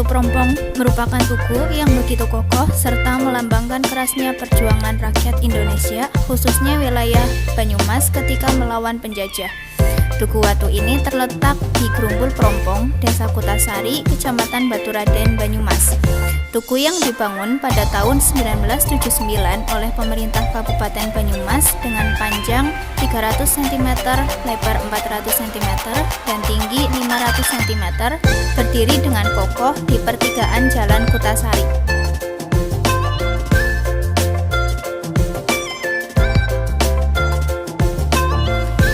Prompong merupakan tugu yang begitu kokoh serta melambangkan kerasnya perjuangan rakyat Indonesia, khususnya wilayah Banyumas ketika melawan penjajah. Tugu Watu ini terletak di Grumbul Prompong, Desa Kutasari, Kecamatan Baturaden, Banyumas. Tugu yang dibangun pada tahun 1979 oleh pemerintah Kabupaten Banyumas dengan panjang 300 cm, lebar 400 cm, dan tinggi 500 cm, berdiri dengan kokoh di pertigaan Jalan Kutasari.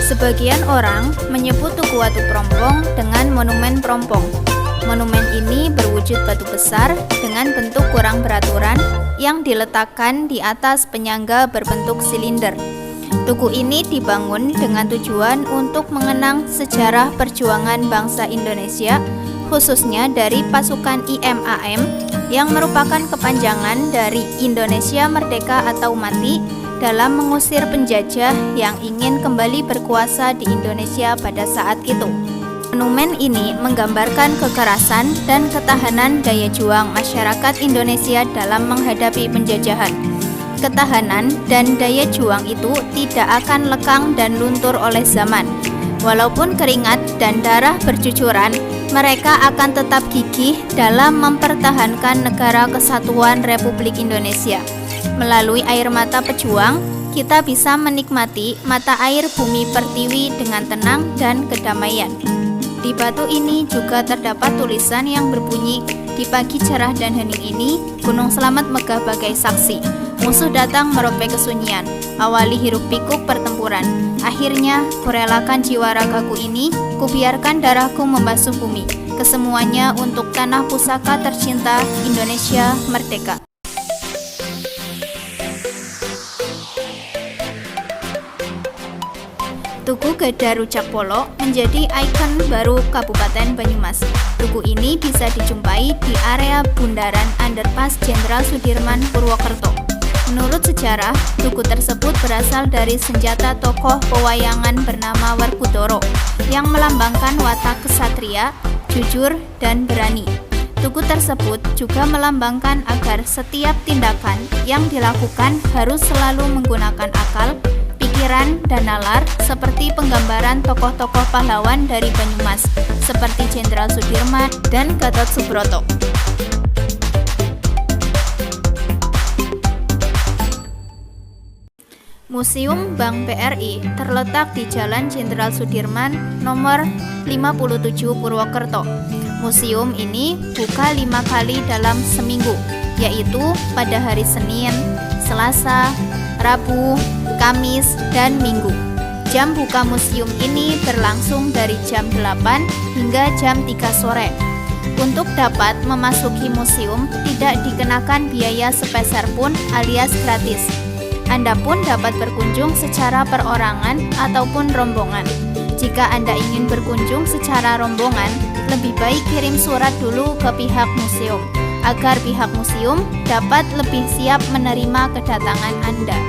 Sebagian orang menyebut Tugu Watu Prompong dengan Monumen Prompong. Monumen ini berwujud batu besar dengan bentuk kurang beraturan yang diletakkan di atas penyangga berbentuk silinder. Tugu ini dibangun dengan tujuan untuk mengenang sejarah perjuangan bangsa Indonesia, khususnya dari pasukan IMAM yang merupakan kepanjangan dari Indonesia Merdeka atau Mati, dalam mengusir penjajah yang ingin kembali berkuasa di Indonesia pada saat itu. Monumen ini menggambarkan kekerasan dan ketahanan daya juang masyarakat Indonesia dalam menghadapi penjajahan. Ketahanan dan daya juang itu tidak akan lekang dan luntur oleh zaman. Walaupun keringat dan darah bercucuran, mereka akan tetap gigih dalam mempertahankan negara kesatuan Republik Indonesia. Melalui air mata pejuang, kita bisa menikmati mata air bumi Pertiwi dengan tenang dan kedamaian. Di batu ini juga terdapat tulisan yang berbunyi, "Di pagi cerah dan hening ini, Gunung Slamet megah bagai saksi. Musuh datang merobek kesunyian, awali hiruk pikuk pertempuran. Akhirnya, kurelakan jiwa ragaku ini, kubiarkan darahku membasuh bumi. Kesemuanya untuk tanah pusaka tercinta Indonesia Merdeka." Tugu Gada Rujak Polo menjadi ikon baru Kabupaten Banyumas. Tugu ini bisa dijumpai di area bundaran Underpass Jenderal Sudirman, Purwokerto. Menurut sejarah, tugu tersebut berasal dari senjata tokoh pewayangan bernama Werkudara yang melambangkan watak kesatria, jujur, dan berani. Tugu tersebut juga melambangkan agar setiap tindakan yang dilakukan harus selalu menggunakan akal, pikiran, dan nalar, seperti penggambaran tokoh-tokoh pahlawan dari Banyumas seperti Jenderal Sudirman dan Gatot Subroto. Museum Bank BRI terletak di Jalan Jenderal Sudirman nomor 57 Purwokerto. Museum ini buka 5 kali dalam seminggu, yaitu pada hari Senin, Selasa, Rabu, Kamis, dan Minggu. Jam buka museum ini berlangsung dari jam 8 hingga jam 3 sore. Untuk dapat memasuki museum tidak dikenakan biaya sepeser pun alias gratis. Anda pun dapat berkunjung secara perorangan ataupun rombongan. Jika Anda ingin berkunjung secara rombongan, lebih baik kirim surat dulu ke pihak museum, agar pihak museum dapat lebih siap menerima kedatangan Anda.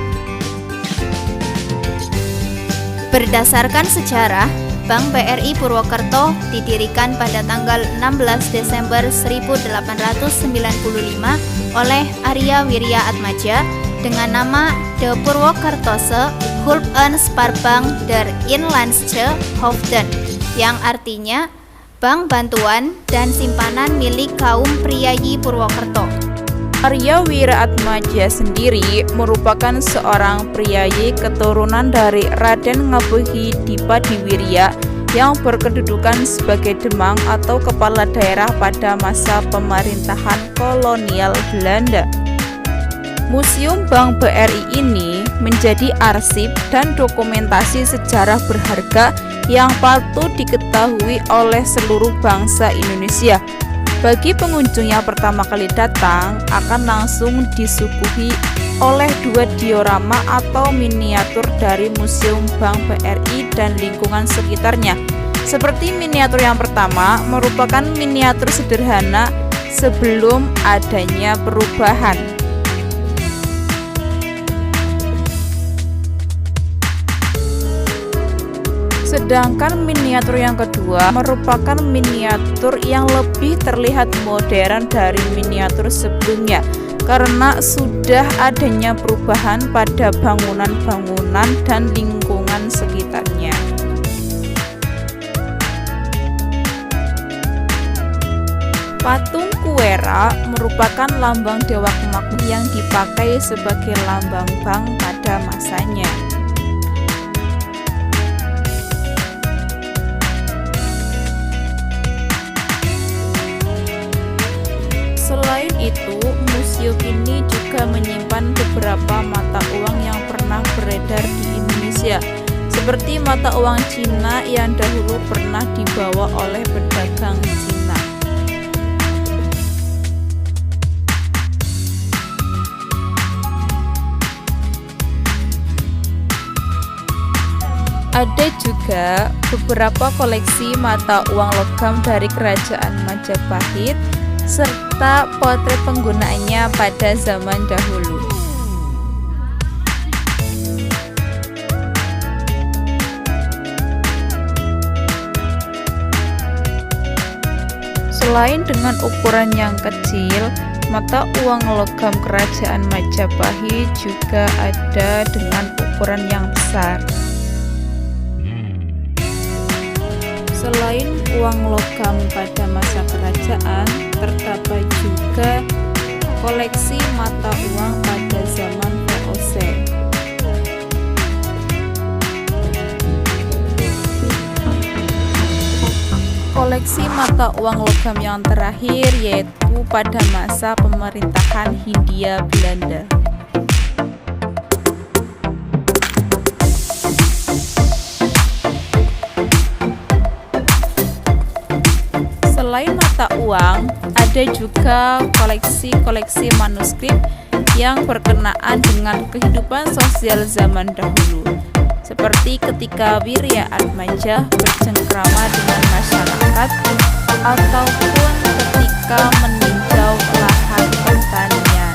Berdasarkan sejarah, Bank BRI Purwokerto didirikan pada tanggal 16 Desember 1895 oleh Arya Wirya Atmaja dengan nama De Purwokertose Hulp en Spaarbank der Inlandsche Hoofden, yang artinya Bank Bantuan dan Simpanan milik kaum priayi Purwokerto. Arya Wirya Atmaja sendiri merupakan seorang priayi keturunan dari Raden Ngabehi Dipadiwirya yang berkedudukan sebagai demang atau kepala daerah pada masa pemerintahan kolonial Belanda. Museum Bank BRI ini menjadi arsip dan dokumentasi sejarah berharga yang patut diketahui oleh seluruh bangsa Indonesia. Bagi pengunjung yang pertama kali datang, akan langsung disuguhi oleh 2 diorama atau miniatur dari Museum Bank BRI dan lingkungan sekitarnya. Seperti miniatur yang pertama merupakan miniatur sederhana sebelum adanya perubahan. Sedangkan miniatur yang kedua merupakan miniatur yang lebih terlihat modern dari miniatur sebelumnya karena sudah adanya perubahan pada bangunan-bangunan dan lingkungan sekitarnya. Patung Kuera merupakan lambang dewa kemakmuran yang dipakai sebagai lambang bank pada masanya. Selain itu, museum ini juga menyimpan beberapa mata uang yang pernah beredar di Indonesia, seperti mata uang Cina yang dahulu pernah dibawa oleh pedagang Cina. Ada juga beberapa koleksi mata uang logam dari Kerajaan Majapahit serta potret penggunaannya pada zaman dahulu. Selain dengan ukuran yang kecil, mata uang logam Kerajaan Majapahit juga ada dengan ukuran yang besar. Selain uang logam pada masa kerajaan, terdapat juga koleksi mata uang pada zaman VOC. Koleksi mata uang logam yang terakhir yaitu pada masa pemerintahan Hindia Belanda. Selain mata uang, ada juga koleksi-koleksi manuskrip yang berkenaan dengan kehidupan sosial zaman dahulu, seperti ketika Wirya Atmaja bercengkrama dengan masyarakat ataupun ketika meninjau lahan pertanian.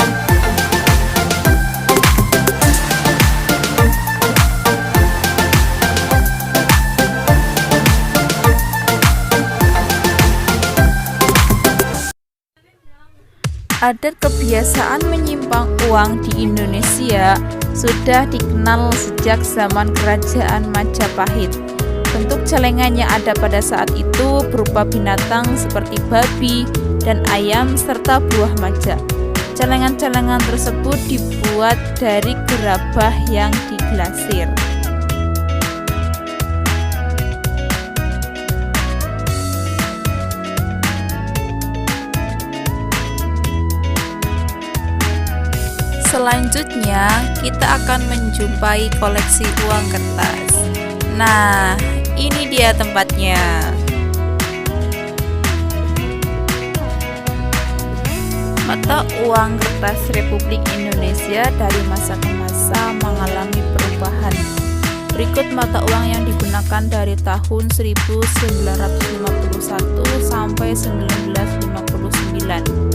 Adat kebiasaan menyimpan uang di Indonesia sudah dikenal sejak zaman Kerajaan Majapahit. Bentuk celengan yang ada pada saat itu berupa binatang seperti babi dan ayam serta buah majak. Celengan-celengan tersebut dibuat dari gerabah yang diglasir. Selanjutnya, kita akan menjumpai koleksi uang kertas. Nah, ini dia tempatnya. Mata uang kertas Republik Indonesia dari masa ke masa mengalami perubahan. Berikut mata uang yang digunakan dari tahun 1951 sampai 1959.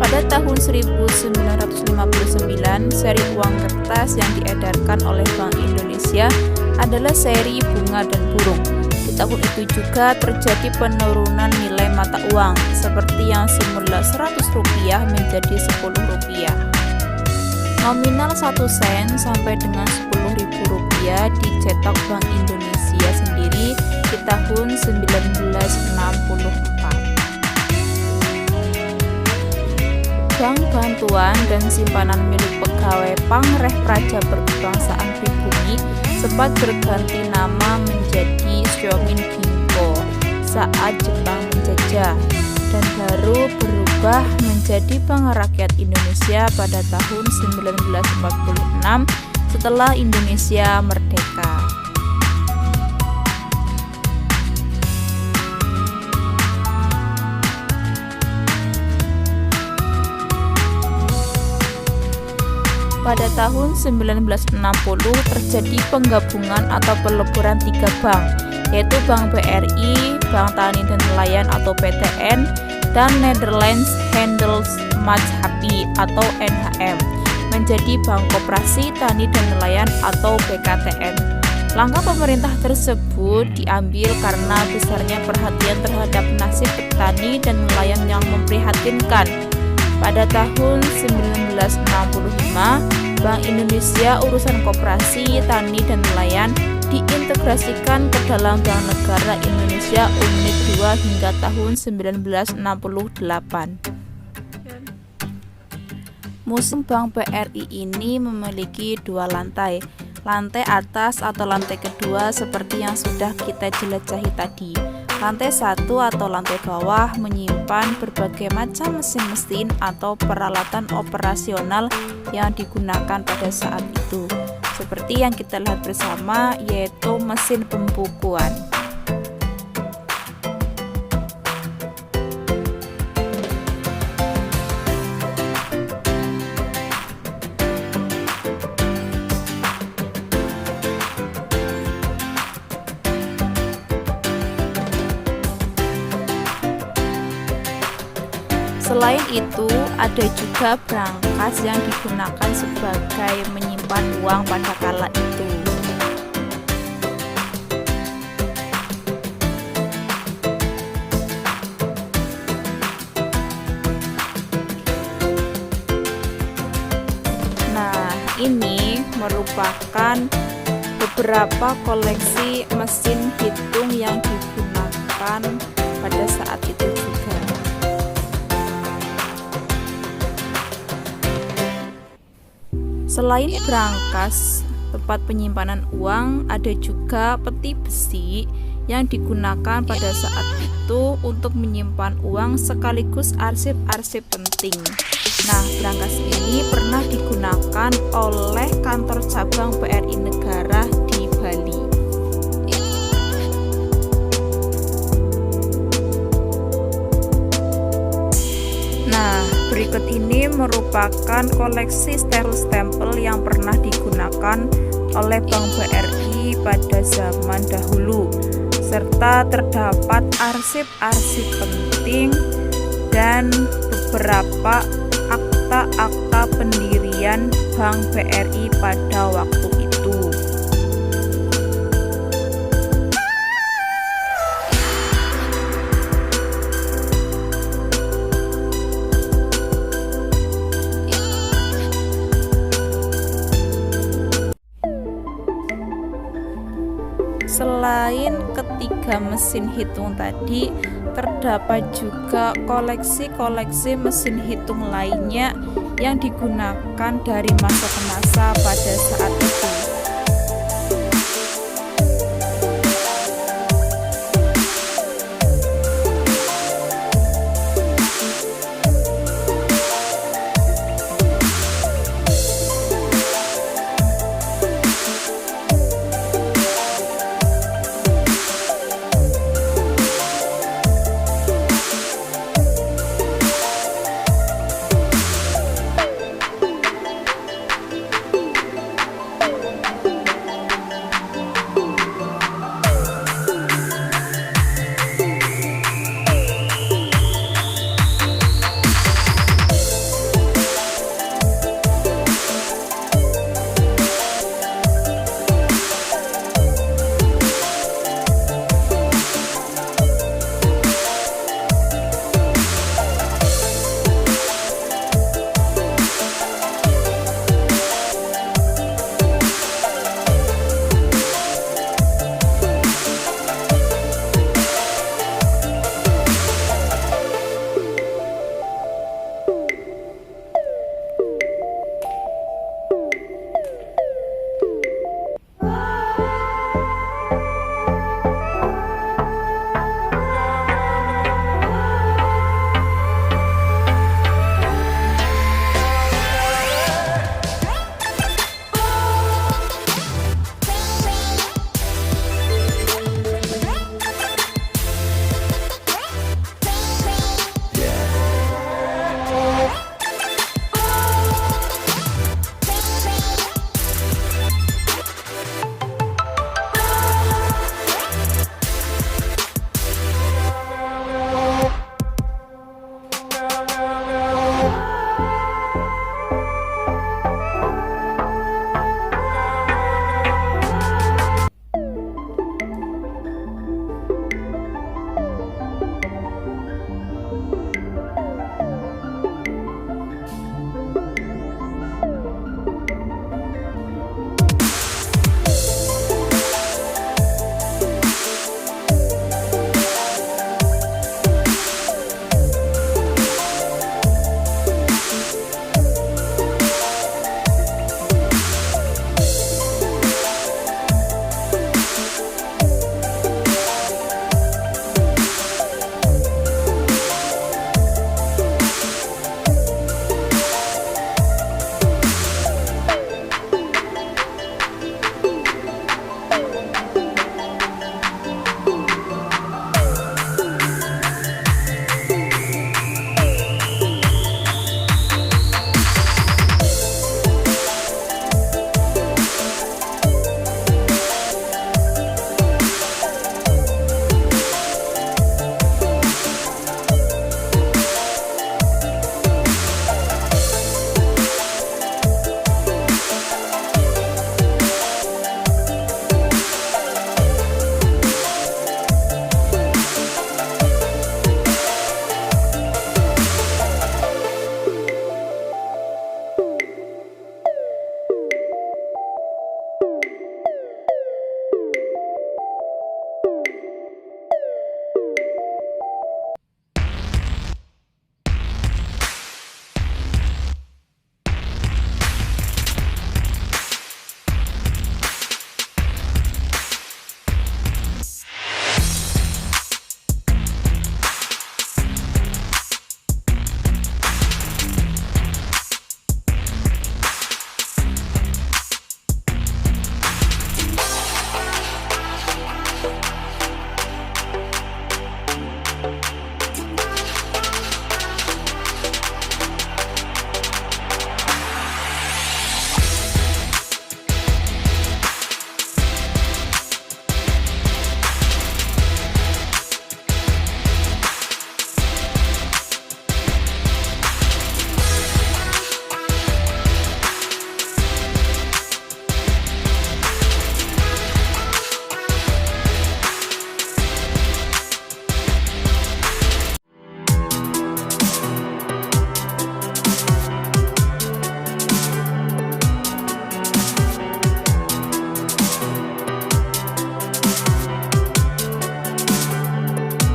Pada tahun 1959, seri uang kertas yang diedarkan oleh Bank Indonesia adalah seri bunga dan burung. Di tahun itu juga terjadi penurunan nilai mata uang, seperti yang semula Rp100 menjadi Rp10. Nominal 1 sen sampai dengan Rp10.000 dicetak Bank Indonesia sendiri di tahun 1964. Bank Bantuan dan Simpanan milik pegawai Pangreh Praja Berkebangsaan Pribumi sempat berganti nama menjadi Shomin Ginko saat Jepang menjajah dan baru berubah menjadi Bank Rakyat Indonesia pada tahun 1946 setelah Indonesia merdeka. Pada tahun 1960 terjadi penggabungan atau peleburan 3 bank, yaitu Bank BRI, Bank Tani dan Nelayan atau PTN, dan Netherlands Handelsmaatschappij atau NHM. menjadi Bank Koperasi Tani dan Nelayan atau BKTN. Langkah pemerintah tersebut diambil karena besarnya perhatian terhadap nasib petani dan nelayan yang memprihatinkan. Pada tahun 1965, Bank Indonesia urusan koperasi, tani, dan nelayan diintegrasikan ke dalam Bank Negara Indonesia Unit 2 hingga tahun 1968. Museum Bank BRI ini memiliki dua lantai. Lantai atas atau lantai kedua seperti yang sudah kita jelajahi tadi. Lantai 1 atau lantai bawah menyimpan berbagai macam mesin-mesin atau peralatan operasional yang digunakan pada saat itu. Seperti yang kita lihat bersama, yaitu mesin pembukuan. Selain itu, ada juga brankas yang digunakan sebagai menyimpan uang pada kala itu. Nah, ini merupakan beberapa koleksi mesin hitung yang digunakan pada saat itu juga. Selain brankas tempat penyimpanan uang, ada juga peti besi yang digunakan pada saat itu untuk menyimpan uang sekaligus arsip-arsip penting. Nah, brankas ini pernah digunakan oleh kantor cabang BRI Negara di Bali. Nah, berikut ini merupakan koleksi stempel yang pernah digunakan oleh Bank BRI pada zaman dahulu, serta terdapat arsip-arsip penting dan beberapa akta-akta pendirian Bank BRI pada waktu itu. Selain ketiga mesin hitung tadi, terdapat juga koleksi-koleksi mesin hitung lainnya yang digunakan dari masa ke masa pada saat itu.